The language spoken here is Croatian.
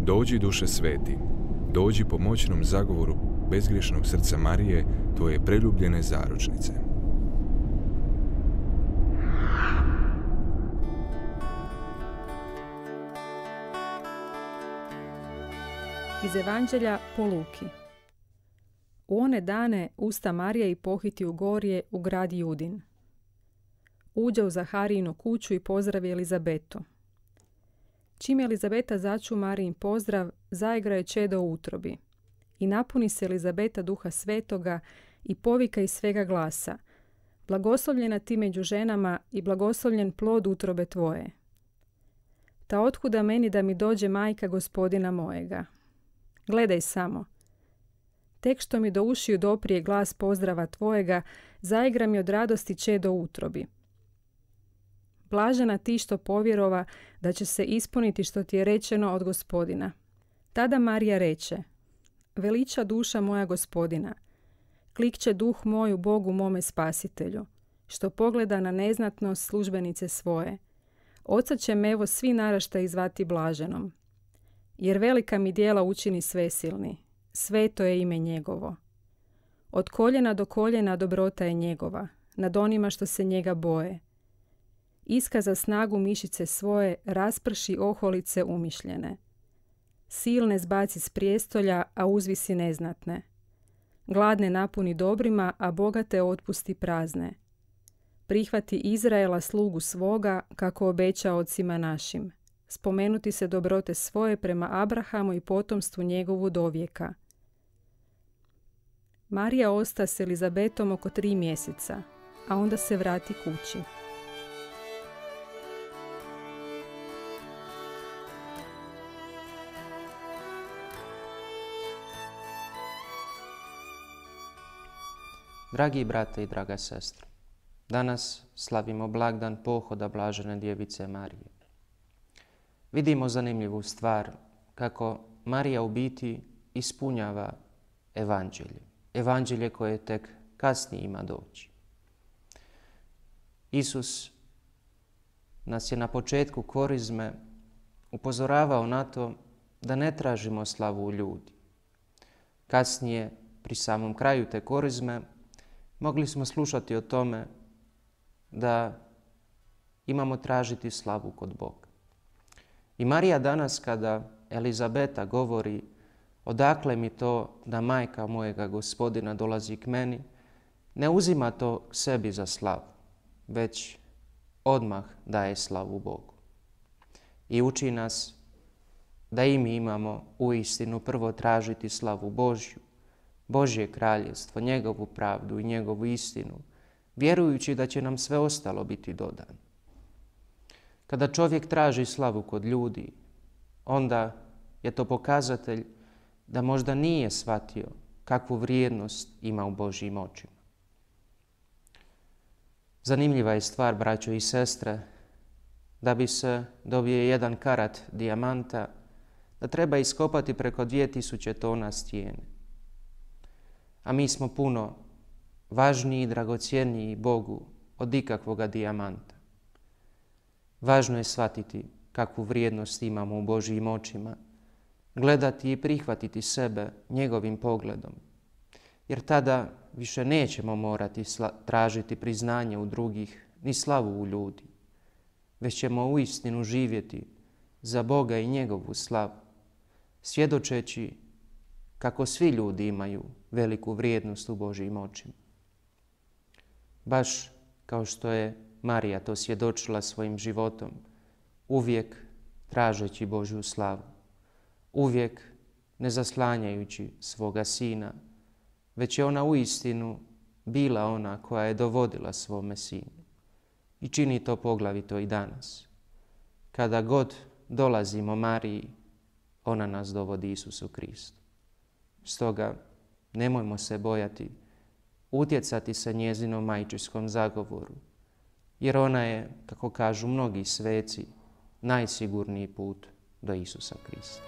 Dođi, duše sveti, dođi po moćnom zagovoru bezgriješnog srca Marije, tvoje preljubljene zaručnice. Iz Evanđelja po Luki. U one dane usta Marije i pohiti u gorje u grad Judin. Uđe u Zaharijinu kuću i pozdravi Elizabetu. Čim Elizabeta začu Marijin pozdrav, zaigra je čedo u utrobi. I napuni se Elizabeta duha svetoga i povika iz svega glasa: blagoslovljena ti među ženama i blagoslovljen plod utrobe tvoje. Ta otkuda meni da mi dođe majka Gospodina mojega? Gledaj samo. Tek što mi do ušiju doprije glas pozdrava tvojega, zaigra mi od radosti čedo u utrobi. Blažena ti što povjerova da će se ispuniti što ti je rečeno od Gospodina. Tada Marija reče: veliča duša moja Gospodina. Klikće duh moj u Bogu mome spasitelju, što pogleda na neznatnost službenice svoje. Oca će me evo svi naraštaji zvati blaženom. Jer velika mi djela učini svesilni, sveto je ime njegovo. Od koljena do koljena dobrota je njegova, nad onima što se njega boje. Iskaza snagu mišice svoje, rasprši oholice umišljene. Silne zbaci s prijestolja, a uzvisi neznatne. Gladne napuni dobrima, a bogate otpusti prazne. Prihvati Izraela slugu svoga, kako obeća ocima našim. Spomenuti se dobrote svoje prema Abrahamu i potomstvu njegovu do vijeka. Marija osta s Elizabetom oko 3 mjeseca, a onda se vrati kući. Dragi brate i draga sestra, danas slavimo blagdan pohoda Blažene djevice Marije. Vidimo zanimljivu stvar kako Marija u biti ispunjava evanđelje. Evanđelje koje tek kasnije ima doći. Isus nas je na početku korizme upozoravao na to da ne tražimo slavu u ljudi. Kasnije, pri samom kraju te korizme, mogli smo slušati o tome da imamo tražiti slavu kod Boga. I Marija danas, kada Elizabeta govori odakle mi to da majka mojega Gospodina dolazi k meni, ne uzima to sebi za slavu, već odmah daje slavu Bogu. I uči nas da i mi imamo uistinu prvo tražiti slavu Božju, Božje kraljevstvo, njegovu pravdu i njegovu istinu, vjerujući da će nam sve ostalo biti dodano. Kada čovjek traži slavu kod ljudi, onda je to pokazatelj da možda nije shvatio kakvu vrijednost ima u Božjim očima. Zanimljiva je stvar, braćo i sestre, da bi se dobije 1 karat dijamanta, da treba iskopati preko 2000 tona stijene. A mi smo puno važniji i dragocjeniji Bogu od ikakvoga dijamanta. Važno je shvatiti kakvu vrijednost imamo u Božjim očima, gledati i prihvatiti sebe njegovim pogledom, jer tada više nećemo morati tražiti priznanje u drugih ni slavu u ljudi, već ćemo uistinu živjeti za Boga i njegovu slavu, svjedočeći kako svi ljudi imaju veliku vrijednost u Božjim očima. Baš kao što je Marija to svjedočila svojim životom, uvijek tražeći Božju slavu, uvijek ne zaslanjajući svoga sina, već je ona uistinu bila ona koja je dovodila svome sinu. I čini to poglavito i danas. Kada god dolazimo Mariji, ona nas dovodi Isusu Kristu. Stoga nemojmo se bojati utjecati se njezinom majčinskom zagovoru, jer ona je, kako kažu mnogi sveci, najsigurniji put do Isusa Krista.